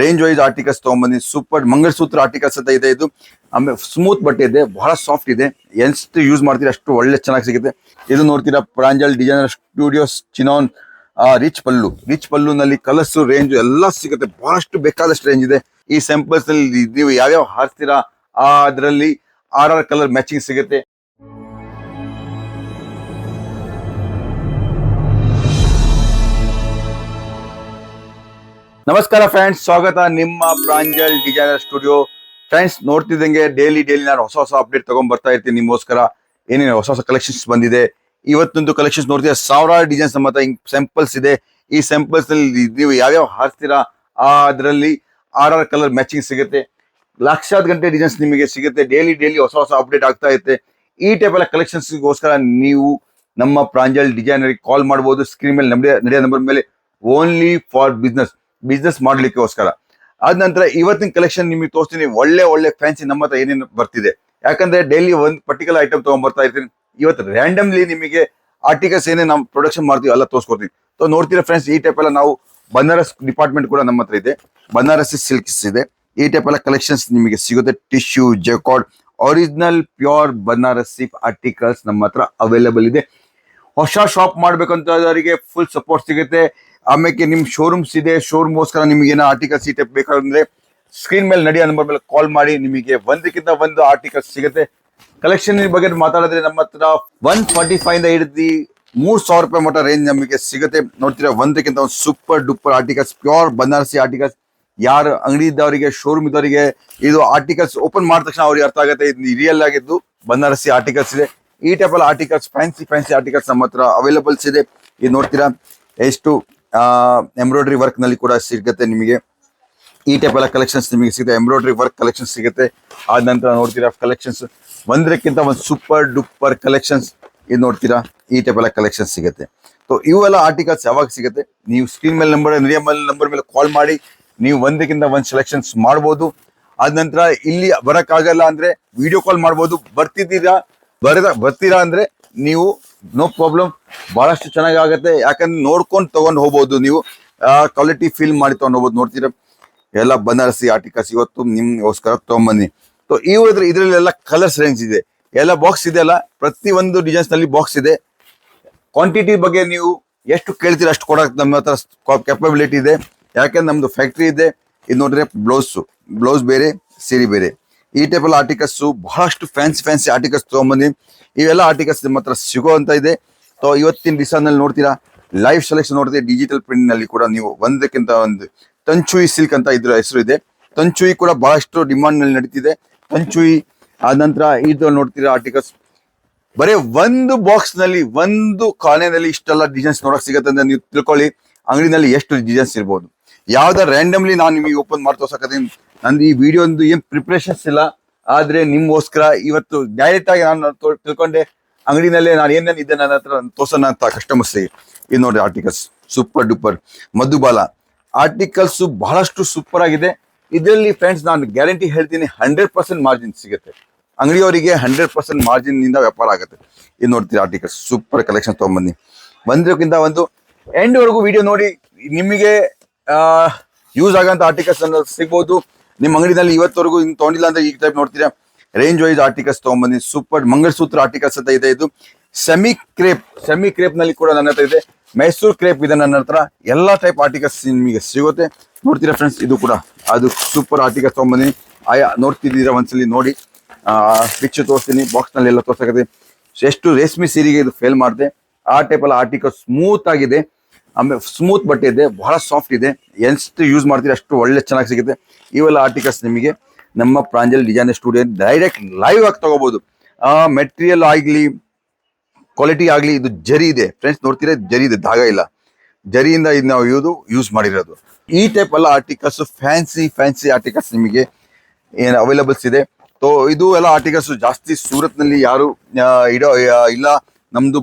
Range wise articles ತಗೊಂಡ್ಬಂದಿ. Super mangalsutra articles ಅಂತ ಇದೆ. ಇದು ಆಮೇಲೆ ಸ್ಮೂತ್ ಬಟ್ಟೆ ಇದೆ, ಬಹಳ ಸಾಫ್ಟ್ ಇದೆ. ಎಷ್ಟು ಯೂಸ್ ಮಾಡ್ತೀರಾ ಅಷ್ಟು ಒಳ್ಳೆ ಚೆನ್ನಾಗಿ ಸಿಗುತ್ತೆ. ಇದು ನೋಡ್ತೀರಾ Pranjal designer studios chinon rich ಪಲ್ಲುನಲ್ಲಿ ಕಲರ್ಸ್ ರೇಂಜ್ ಎಲ್ಲ ಸಿಗುತ್ತೆ. ಬಹಳಷ್ಟು ಬೇಕಾದಷ್ಟು ರೇಂಜ್ ಇದೆ. ಈ ಸ್ಯಾಂಪಲ್ಸ್ ನಲ್ಲಿ ನೀವು ಯಾವ್ಯಾವ ಹಾರಿಸ್ತೀರಾ ಅದರಲ್ಲಿ ಆರ್ ಕಲರ್ ಮ್ಯಾಚಿಂಗ್ ಸಿಗುತ್ತೆ. ನಮಸ್ಕಾರ ಫ್ರೆಂಡ್ಸ್, ಸ್ವಾಗತ ನಿಮ್ಮ ಪ್ರಾಂಜಲ್ ಡಿಸೈನರ್ ಸ್ಟುಡಿಯೋ. ಫ್ರೆಂಡ್ಸ್, ನೋಡ್ತಿದ್ದಂಗೆ ಡೈಲಿ ನಾನು ಹೊಸ ಅಪ್ಡೇಟ್ ತಗೊಂಡ್ ಬರ್ತಾ ಇರ್ತೀನಿ ನಿಮಗೋಸ್ಕರ. ಏನೇನು ಹೊಸ ಕಲೆಕ್ಷನ್ಸ್ ಬಂದಿದೆ ಇವತ್ತೊಂದು ಕಲೆಕ್ಷನ್ಸ್ ನೋಡ್ತೀರಾ. ಸಾವಿರಾರು ಡಿಸೈನ್ಸ್ ನಮ್ಮ ಹತ್ರ ಸ್ಯಾಂಪಲ್ಸ್ ಇದೆ. ಈ ಸ್ಯಾಂಪಲ್ಸ್ ನಲ್ಲಿ ನೀವು ಯಾವ್ಯಾವ ಹಾರಿಸ್ತೀರಾ ಅದರಲ್ಲಿ ಆರ್ ಕಲರ್ ಮ್ಯಾಚಿಂಗ್ ಸಿಗುತ್ತೆ. ಲಕ್ಷಾತ್ ಗಂಟೆ ಡಿಸೈನ್ಸ್ ನಿಮಗೆ ಸಿಗುತ್ತೆ. ಡೈಲಿ ಹೊಸ ಅಪ್ಡೇಟ್ ಆಗ್ತಾ ಇರುತ್ತೆ. ಈ ಟೈಪ್ ಎಲ್ಲ ಕಲೆಕ್ಷನ್ಸ್ಗೋಸ್ಕರ ನೀವು ನಮ್ಮ ಪ್ರಾಂಜಲ್ ಡಿಸೈನರ್ ಕಾಲ್ ಮಾಡಬಹುದು. ಸ್ಕ್ರೀನ್ ಮೇಲೆ ನಡೆಯೋ ನಂಬರ್ ಮೇಲೆ ಓನ್ಲಿ ಫಾರ್ ಬಿಸ್ನೆಸ್ ಮಾಡ್ಲಿಕ್ಕೋಸ್ಕರ. ಆದ ನಂತರ ಇವತ್ತಿನ ಕಲೆಕ್ಷನ್ ನಿಮಗೆ ತೋರಿಸ್ತೀನಿ. ಒಳ್ಳೆ ಫ್ಯಾನ್ಸಿ ನಮ್ಮ ಹತ್ರ ಏನೇನು ಬರ್ತಿದೆ. ಯಾಕಂದ್ರೆ ಡೈಲಿ ಒಂದು ಪರ್ಟಿಕ್ಯುಲರ್ ಐಟಮ್ ತಗೊಂಡ್ ಬರ್ತಾ ಇರ್ತೀನಿ. ಇವತ್ತು ರ್ಯಾಂಡಮ್ಲಿ ನಿಮಗೆ ಆರ್ಟಿಕಲ್ಸ್ ಏನೇ ನಾವು ಪ್ರೊಡಕ್ಷನ್ ಮಾಡ್ತೀವಿ ಎಲ್ಲ ತೋರಿಸ್ಕೊಡ್ತೀನಿ. ಸೊ ನೋಡ್ತೀರಾ ಫ್ರೆಂಡ್ಸ್, ಈ ಟೈಪ್ ಎಲ್ಲ ನಾವು ಬನಾರಸ್ ಡಿಪಾರ್ಟ್ಮೆಂಟ್ ಕೂಡ ನಮ್ಮ ಹತ್ರ ಇದೆ. ಬನಾರಸಿ ಸಿಲ್ಕ್ಸ್ ಇದೆ. ಈ ಟೈಪ್ ಎಲ್ಲ ಕಲೆಕ್ಷನ್ಸ್ ನಿಮಗೆ ಸಿಗುತ್ತೆ. Tissue, jacquard, original pure Banarasi articles ನಮ್ಮ ಹತ್ರ ಅವೈಲೇಬಲ್ ಇದೆ. ಹೊಸ ಶಾಪ್ ಮಾಡ್ಬೇಕಂತವರಿಗೆ ಫುಲ್ ಸಪೋರ್ಟ್ ಸಿಗುತ್ತೆ. ಆಮೇಲೆ ನಿಮ್ ಶೋರೂಮ್ಸ್ ಇದೆ. ಶೋರೂಮ್ಗೋಸ್ಕರ ನಿಮ್ಗೆ ಏನೋ ಆರ್ಟಿಕಲ್ಸ್ ಈ ಟೈಪ್ ಬೇಕಾದ್ರೆ ಸ್ಕ್ರೀನ್ ಮೇಲೆ ನಡೆಯೋ ನಂಬರ್ ಮೇಲೆ ಕಾಲ್ ಮಾಡಿ. ನಿಮಗೆ ಒಂದಕ್ಕಿಂತ ಒಂದು ಆರ್ಟಿಕಲ್ಸ್ ಸಿಗುತ್ತೆ. ಕಲೆಕ್ಷನ್ ಬಗ್ಗೆ ಮಾತಾಡಿದ್ರೆ ನಮ್ಮ ಹತ್ರ 145 ಇಂದ ಹಿಡಿದು 3,000 ರೂಪಾಯಿ ಮಟ್ಟ ರೇಂಜ್ ನಮಗೆ ಸಿಗುತ್ತೆ. ನೋಡ್ತೀರಾ, ಒಂದಕ್ಕಿಂತ ಒಂದು super duper articles, pure Banarasi articles. ಯಾರು ಅಂಗಡಿ ಇದ್ದವರಿಗೆ, ಶೋರೂಮ್ ಇದ್ದವರಿಗೆ ಇದು ಆರ್ಟಿಕಲ್ಸ್ ಓಪನ್ ಮಾಡಿದ ತಕ್ಷಣ ಅವ್ರಿಗೆ ಅರ್ಥ ಆಗುತ್ತೆ ಇದು ರಿಯಲ್ ಆಗಿದ್ದು ಬನಾರಸಿ ಆರ್ಟಿಕಲ್ಸ್ ಇದೆ. ಈ ಟೈಪ್ ಎಲ್ಲ ಆರ್ಟಿಕಲ್ಸ್, ಫ್ಯಾನ್ಸಿ ಆರ್ಟಿಕಲ್ಸ್ ನಮ್ಮ ಹತ್ರ ಅವೈಲೇಬಲ್ಸ್ ಇದೆ. ಇದು ನೋಡ್ತೀರಾ ಎಷ್ಟು ಎಂಬ್ರಾಯ್ಡ್ರಿ ವರ್ಕ್ ನಲ್ಲಿ ಕೂಡ ಸಿಗುತ್ತೆ ನಿಮಗೆ. ಈ ಟೈಪ್ ಎಲ್ಲ ಕಲೆಕ್ಷನ್ಸ್ ನಿಮಗೆ ಸಿಗುತ್ತೆ. ಎಂಬ್ರಾಯ್ಡ್ರಿ ವರ್ಕ್ ಕಲೆಕ್ಷನ್ ಸಿಗುತ್ತೆ. ಆದ ನಂತರ ನೋಡ್ತೀರಾ ಕಲೆಕ್ಷನ್ಸ್ ಒಂದಕ್ಕಿಂತ ಒಂದು ಸೂಪರ್ ಡೂಪರ್ ಕಲೆಕ್ಷನ್ಸ್. ಇದು ನೋಡ್ತೀರಾ, ಈ ಟೈಪ್ ಎಲ್ಲ ಕಲೆಕ್ಷನ್ ಸಿಗುತ್ತೆ. ಸೊ ಇವೆಲ್ಲ ಆರ್ಟಿಕಲ್ಸ್ ಯಾವಾಗ ಸಿಗುತ್ತೆ, ನೀವು ಸ್ಕ್ರೀನ್ ಮೇಲೆ ನಂಬರ್ ಮೇಲೆ ಕಾಲ್ ಮಾಡಿ ನೀವು ಒಂದಕ್ಕಿಂತ ಒಂದು ಸೆಲೆಕ್ಷನ್ಸ್ ಮಾಡ್ಬೋದು. ಆದ ನಂತರ ಇಲ್ಲಿ ಬರಕ್ಕಾಗಲ್ಲ ಅಂದ್ರೆ ವಿಡಿಯೋ ಕಾಲ್ ಮಾಡ್ಬೋದು. ಬರ್ತೀರಾ ಅಂದ್ರೆ ನೀವು ನೋ ಪ್ರಾಬ್ಲಮ್, ಬಹಳಷ್ಟು ಚೆನ್ನಾಗಿ ಆಗುತ್ತೆ. ಯಾಕಂದ್ರೆ ನೋಡ್ಕೊಂಡು ತಗೊಂಡು ಹೋಗ್ಬೋದು. ನೀವು ಕ್ವಾಲಿಟಿ ಫೀಲ್ ಮಾಡಿ ತಗೊಂಡು ಹೋಗ್ಬೋದು. ನೋಡ್ತೀರಾ ಎಲ್ಲ ಬನಾರಸಿ ಆರ್ಟಿಕಲ್ಸ್ ಇವತ್ತು ನಿಮ್ಗೋಸ್ಕರ ತಗೊಂಬನ್ನಿ. ಸೊ ಇದ್ರಲ್ಲೆಲ್ಲ ಕಲರ್ಸ್ ರೇಂಜ್ ಇದೆ. ಎಲ್ಲ ಬಾಕ್ಸ್ ಇದೆ ಅಲ್ಲ, ಪ್ರತಿ ಒಂದು ಡಿಸೈನ್ಸ್ ನಲ್ಲಿ ಬಾಕ್ಸ್ ಇದೆ. ಕ್ವಾಂಟಿಟಿ ಬಗ್ಗೆ ನೀವು ಎಷ್ಟು ಕೇಳ್ತೀರಾ ಅಷ್ಟು ಕೊಡಕ್ಕೆ ನಮ್ಮ ಹತ್ರ ಕೆಪಬಿಲಿಟಿ ಇದೆ. ಯಾಕಂದ್ರೆ ನಮ್ದು ಫ್ಯಾಕ್ಟ್ರಿ ಇದೆ. ಇದು ನೋಡ್ರೆ ಬ್ಲೌಸ್ ಬೇರೆ, ಸೀರೆ ಬೇರೆ. ಈ ಟೈಪ್ ಎಲ್ಲ ಆರ್ಟಿಕಲ್ಸ್ ಬಹಳಷ್ಟು ಫ್ಯಾನ್ಸಿ ಆರ್ಟಿಕಲ್ಸ್ ತಗೊಂಬಂದಿ. ಇವೆಲ್ಲ ಆರ್ಟಿಕಲ್ಸ್ ನಿಮ್ಮ ಹತ್ರ ಸಿಗೋ ಅಂತ ಇದೆ. ಸೊ ಇವತ್ತಿನ ಡಿಸೈನ್ ನಲ್ಲಿ ನೋಡ್ತೀರಾ, ಲೈವ್ ಸೆಲೆಕ್ಷನ್ ನೋಡ್ತೀರಾ. ಡಿಜಿಟಲ್ ಪ್ರಿಂಟ್ ನಲ್ಲಿ ಕೂಡ ನೀವು ಒಂದಕ್ಕಿಂತ ಒಂದು ತಂಚುಯಿ ಸಿಲ್ಕ್ ಅಂತ ಇದ್ರ ಹೆಸರು ಇದೆ. ತಂಚುಯಿ ಕೂಡ ಬಹಳಷ್ಟು ಡಿಮಾಂಡ್ ನಲ್ಲಿ ನಡೀತಿದೆ. ತಂಚುಯಿ ಆದ ನಂತರ ಇದು ನೋಡ್ತೀರಾ ಆರ್ಟಿಕಲ್ಸ್. ಬರೀ ಒಂದು ಬಾಕ್ಸ್ ನಲ್ಲಿ, ಒಂದು ಕಾಣೆನಲ್ಲಿ ಇಷ್ಟೆಲ್ಲ ಡಿಸೈನ್ಸ್ ನೋಡಕ್ ಸಿಗತ್ತೆ ಅಂತ ನೀವು ತಿಳ್ಕೊಳ್ಳಿ. ಅಂಗಡಿನಲ್ಲಿ ಎಷ್ಟು ಡಿಸೈನ್ಸ್ ಇರ್ಬೋದು. ಯಾವ್ದಾರ ರ್ಯಾಂಡಮ್ಲಿ ನಾನು ನಿಮಗೆ ಓಪನ್ ಮಾಡಿ ತೋರ್ಸಕತ್ತೀನಿ. ನಂದು ಈ ವಿಡಿಯೋ ಒಂದು ಏನ್ ಪ್ರಿಪ್ರೇಷನ್ಸ್ ಇಲ್ಲ. ಆದ್ರೆ ನಿಮ್ಗೋಸ್ಕರ ಇವತ್ತು ಡೈರೆಕ್ಟ್ ಆಗಿ ನಾನು ತಿಳ್ಕೊಂಡೆ ಅಂಗಡಿನಲ್ಲೇ ನಾನು ಏನೇನು ಇದೆ ನನ್ನ ಹತ್ರ ತೋರ್ಸೋಣ ಅಂತ ಕಸ್ಟಮರ್ಸ್ಗೆ. ಇದು ನೋಡಿ articles super duper Madhubala articles ಬಹಳಷ್ಟು ಸೂಪರ್ ಆಗಿದೆ. ಇದರಲ್ಲಿ ಫ್ರೆಂಡ್ಸ್ ನಾನು ಗ್ಯಾರಂಟಿ ಹೇಳ್ತೀನಿ 100% ಮಾರ್ಜಿನ್ ಸಿಗುತ್ತೆ. ಅಂಗಡಿಯವರಿಗೆ 100% ಮಾರ್ಜಿನ್ ನಿಂದ ವ್ಯಾಪಾರ ಆಗುತ್ತೆ. ಇದು ನೋಡ್ತೀರಿ ಆರ್ಟಿಕಲ್ಸ್ ಸೂಪರ್ ಕಲೆಕ್ಷನ್ ತಗೊಂಡ್ಬನ್ನಿ. ಒಂದಕ್ಕಿಂತ ಒಂದು ಎಂಡ್ ವರೆಗೂ ವಿಡಿಯೋ ನೋಡಿ. ನಿಮಗೆ ಯೂಸ್ ಆಗಂತ ಆರ್ಟಿಕಲ್ಸ್ ಸಿಗ್ಬೋದು. ನಿಮ್ಮ ಅಂಗಡಿನಲ್ಲಿ ಇವತ್ತವರೆಗೂ ಹಿಂಗ್ ತಗೊಂಡಿಲ್ಲ ಅಂದ್ರೆ ಈ ಟೈಪ್ ನೋಡ್ತೀರಾ ರೇಂಜ್ ವೈಸ್ ಆರ್ಟಿಕಲ್ಸ್ ತಗೊಂಡ್ಬಂದಿ. ಸೂಪರ್ ಮಂಗಳಸೂತ್ರ ಆರ್ಟಿಕಲ್ಸ್ ಅಂತ ಇದೆ. ಇದು ಸೆಮಿ ಕ್ರೇಪ್ ನಲ್ಲಿ ಕೂಡ ನನ್ನ ಹತ್ರ ಇದೆ. ಮೈಸೂರು ಕ್ರೇಪ್ ಇದೆ ನನ್ನ ಹತ್ರ. ಎಲ್ಲಾ ಟೈಪ್ ಆರ್ಟಿಕಲ್ಸ್ ನಿಮಗೆ ಸಿಗುತ್ತೆ. ನೋಡ್ತೀರಾ ಫ್ರೆಂಡ್ಸ್, ಇದು ಕೂಡ ಅದು ಸೂಪರ್ ಆರ್ಟಿಕಲ್ಸ್ ತಗೊಂಡ್ಬಂದಿನಿ. ನೋಡ್ತಿದ್ದೀರಾ ಒಂದ್ಸಲಿ ನೋಡಿ. ಪಿಕ್ಚ್ ತೋರಿಸ್ತೀನಿ, ಬಾಕ್ಸ್ ನಲ್ಲಿ ಎಲ್ಲ ತೋರ್ಸಕತ್ತೆ. ಎಷ್ಟು ರೇಷ್ಮೆ ಸೀರೆಗೆ ಇದು ಫೇಲ್ ಮಾಡಿದೆ. ಆ ಟೈಪ್ ಎಲ್ಲ ಆರ್ಟಿಕಲ್ ಸ್ಮೂತ್ ಆಗಿದೆ. ಆಮೇಲೆ ಸ್ಮೂತ್ ಬಟ್ಟೆ ಇದೆ, ಬಹಳ ಸಾಫ್ಟ್ ಇದೆ. ಎಷ್ಟು ಯೂಸ್ ಮಾಡ್ತೀರಿ ಅಷ್ಟು ಒಳ್ಳೆ ಚೆನ್ನಾಗಿ ಸಿಗುತ್ತೆ. ಇವೆಲ್ಲ ಆರ್ಟಿಕಲ್ಸ್ ನಿಮಗೆ ನಮ್ಮ Pranjal designer studio direct live ಆಗಿ ತಗೋಬಹುದು. ಮೆಟೀರಿಯಲ್ ಆಗ್ಲಿ, ಕ್ವಾಲಿಟಿ ಆಗ್ಲಿ, ಇದು ಜರಿ ಇದೆ ಫ್ರೆಂಡ್ಸ್. ನೋಡ್ತೀರಾ ಜರಿ ಇದೆ, ದಾಗ ಇಲ್ಲ. ಜರಿಯಿಂದ ಇದು ನಾವು ಯೂಸ್ ಮಾಡಿರೋದು. ಈ ಟೈಪ್ ಎಲ್ಲ ಆರ್ಟಿಕಲ್ಸ್ ಫ್ಯಾನ್ಸಿ ಆರ್ಟಿಕಲ್ಸ್ ನಿಮಗೆ ಏನು ಅವೈಲೇಬಲ್ಸ್ ಇದೆ. ಸೊ ಇದು ಎಲ್ಲ ಆರ್ಟಿಕಲ್ಸ್ ಜಾಸ್ತಿ ಸೂರತ್ ನಲ್ಲಿ ಯಾರು ಇಲ್ಲ. ನಮ್ದು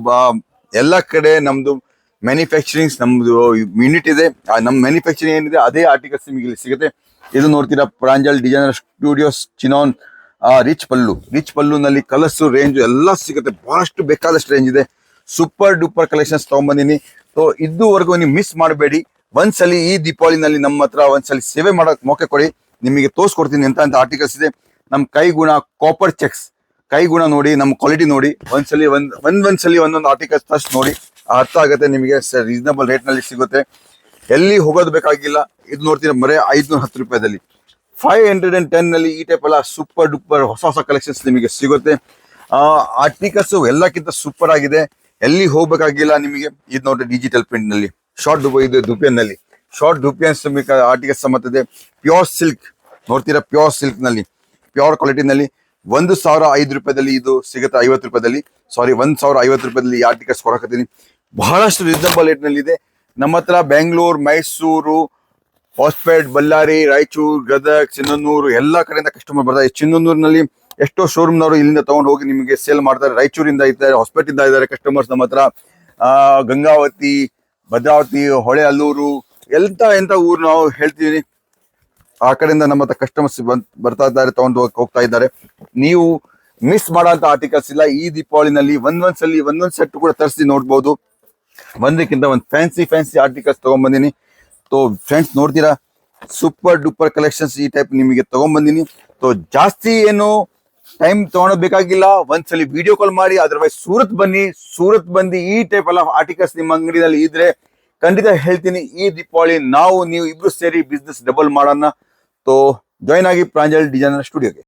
ಎಲ್ಲ ಕಡೆ ನಮ್ದು ಮ್ಯಾನುಫ್ಯಾಕ್ಚರಿಂಗ್ ನಮ್ದು ಯೂನಿಟ್ ಇದೆ. ನಮ್ಮ ಮ್ಯಾನುಫ್ಯಾಕ್ಚರಿಂಗ್ ಏನಿದೆ ಅದೇ ಆರ್ಟಿಕಲ್ಸ್ ನಿಮಗೆ ಇಲ್ಲಿ ಸಿಗುತ್ತೆ. ಇದು ನೋಡ್ತೀರಾ Pranjal designer studios chinon rich ಪಲ್ಲುನಲ್ಲಿ ಕಲರ್ಸ್ ರೇಂಜ್ ಎಲ್ಲ ಸಿಗುತ್ತೆ. ಬಹಳಷ್ಟು ಬೇಕಾದಷ್ಟು ರೇಂಜ್ ಇದೆ. ಸೂಪರ್ ಡೂಪರ್ ಕಲೆಕ್ಷನ್ಸ್ ತಗೊಂಡ್ಬಂದಿನಿ. ಸೊ ಇದುವರೆಗೂ ನೀವು ಮಿಸ್ ಮಾಡಬೇಡಿ. ಒಂದ್ಸಲಿ ಈ ದೀಪಾವಳಿನಲ್ಲಿ ನಮ್ಮ ಹತ್ರ ಒಂದ್ಸಲಿ ಸೇವೆ ಮಾಡಕ್ ಮೌಕೆ ಕೊಡಿ, ನಿಮಗೆ ತೋರಿಸ್ಕೊಡ್ತೀನಿ ಅಂತ ಆರ್ಟಿಕಲ್ಸ್ ಇದೆ. ನಮ್ ಕೈಗುಣ ಕಾಪರ್ ಚೆಕ್ಸ್, ಕೈಗುಣ ನೋಡಿ, ನಮ್ಮ ಕ್ವಾಲಿಟಿ ನೋಡಿ, ಒಂದ್ಸಲಿ ಒಂದೊಂದ್ಸಲಿ ಒಂದೊಂದು ಆರ್ಟಿಕಲ್ಸ್ ಫಸ್ಟ್ ನೋಡಿ, ಅರ್ಥ ಆಗುತ್ತೆ ನಿಮಗೆ. ರೀಸನಬಲ್ ರೇಟ್ ನಲ್ಲಿ ಸಿಗುತ್ತೆ, ಎಲ್ಲಿ ಹೋಗೋದು ಬೇಕಾಗಿಲ್ಲ. ಇದು ನೋಡ್ತೀರಾ ಬರೀ 510 ರೂಪಾಯಿದಲ್ಲಿ. 510 ನಲ್ಲಿ ಈ ಟೈಪ್ ಎಲ್ಲ ಸೂಪರ್ ಡೂಪರ್ ಹೊಸ ಹೊಸ ಕಲೆಕ್ಷನ್ಸ್ ನಿಮಗೆ ಸಿಗುತ್ತೆ. ಆರ್ಟಿಕಲ್ಸ್ ಎಲ್ಲಕ್ಕಿಂತ ಸೂಪರ್ ಆಗಿದೆ, ಎಲ್ಲಿ ಹೋಗ್ಬೇಕಾಗಿಲ್ಲ ನಿಮಗೆ. ಇದು ನೋಡಿ ಡಿಜಿಟಲ್ ಪ್ರಿಂಟ್ ನಲ್ಲಿ ಶಾರ್ಟ್ ಇದು ದುಪಿಯನ್ ನಲ್ಲಿ ಶಾರ್ಟ್ ಡುಪಿಯನ್ಸ್ ಆರ್ಟಿಕಲ್ಸ್ ಮತ್ತೆ ಪ್ಯೂರ್ ಸಿಲ್ಕ್ ನೋಡ್ತೀರಾ, ಪ್ಯೂರ್ ಸಿಲ್ಕ್ ನಲ್ಲಿ ಪ್ಯೂರ್ ಕ್ವಾಲಿಟಿ ನಲ್ಲಿ 1005 ರೂಪಾಯಿದಲ್ಲಿ ಇದು ಸಿಗುತ್ತೆ. 50 ರೂಪಾಯಿದಲ್ಲಿ, ಸಾರಿ 1050 ರೂಪಾಯಿದಲ್ಲಿ ಈ ಆರ್ಟಿಕಲ್ಸ್ ಕೊಡಕತ್ತೀನಿ. ಬಹಳಷ್ಟು ರೀಸನಬಲ್ ರೇಟ್ ನಲ್ಲಿ ಇದೆ. ನಮ್ಮ ಹತ್ರ ಬೆಂಗಳೂರು, ಮೈಸೂರು, ಹೊಸಪೇಟ್, ಬಳ್ಳಾರಿ, ರಾಯಚೂರು, ಗದಗ್, ಚಿನ್ನನೂರು ಎಲ್ಲಾ ಕಡೆಯಿಂದ ಕಸ್ಟಮರ್ ಬರ್ತಾರೆ. ಚಿನ್ನನೂರಿನಲ್ಲಿ ಎಷ್ಟೋ ಶೋರೂಮ್ನವರು ಇಲ್ಲಿಂದ ತಗೊಂಡು ಹೋಗಿ ನಿಮಗೆ ಸೇಲ್ ಮಾಡ್ತಾರೆ. ರಾಯಚೂರಿಂದ ಇದ್ದಾರೆ, ಹೊಸಪೇಟಿಂದ ಇದ್ದಾರೆ ಕಸ್ಟಮರ್ಸ್ ನಮ್ಮ ಹತ್ರ. ಗಂಗಾವತಿ, ಭದ್ರಾವತಿ, ಹೊಳೆ ಅಲ್ಲೂರು, ಎಂತ ಊರು ನಾವು ಹೇಳ್ತೀವಿ, ಆ ಕಡೆಯಿಂದ ನಮ್ಮ ಹತ್ರ ಕಸ್ಟಮರ್ಸ್ ಬರ್ತಾ ಇದ್ದಾರೆ, ತಗೊಂಡು ಹೋಗ್ತಾ ಇದ್ದಾರೆ. ನೀವು ಮಿಸ್ ಮಾಡೋಂಥ ಆರ್ಟಿಕಲ್ಸ್ ಇಲ್ಲ. ಈ ದೀಪಾವಳಿನಲ್ಲಿ ಒಂದೊಂದ್ ಸೆಟ್ ಕೂಡ ತರಿಸಿ ನೋಡ್ಬೋದು. ಒಂದಕ್ಕಿಂತ ಒಂದು ಫ್ಯಾನ್ಸಿ ಆರ್ಟಿಕಲ್ಸ್ ತಗೊಂಡ್ಬಂದಿನಿ. तो ಫ್ರೆಂಡ್ಸ್ ನೋಡ್ತೀರಾ, ಸೂಪರ್ ಡೂಪರ್ ಕಲೆಕ್ಷನ್ಸ್ ಈ ಟೈಪ್ ನಿಮಗೆ ತಗೊಂಡ್ಬಂದಿನಿ. तो ಜಾಸ್ತಿ ಏನು ಟೈಮ್ ತಗೊಳಬೇಕಾಗಿಲ್ಲ, ಒಂದ್ಸಲಿ ವಿಡಿಯೋ ಕಾಲ್ ಮಾಡಿ, ಅದರ್ವೈಸ್ ಸೂರತ್ ಬಂದು ಈ ಟೈಪ್ ಎಲ್ಲ ಆರ್ಟಿಕಲ್ಸ್ ನಿಮ್ಮ ಅಂಗಡಿನಲ್ಲಿ ಇದ್ರೆ ಖಂಡಿತ ಹೇಳ್ತೀನಿ, ಈ ದೀಪಾವಳಿ ನೀವು ಇಬ್ರು ಸೇರಿ ಬಿಸ್ನೆಸ್ ಡಬಲ್ ಮಾಡೋಣ. तो ಜಾಯ್ನ್ ಆಗಿ ಪ್ರಾಂಜಲ್ ಡಿಸೈನರ್ ಸ್ಟುಡಿಯೋಗೆ.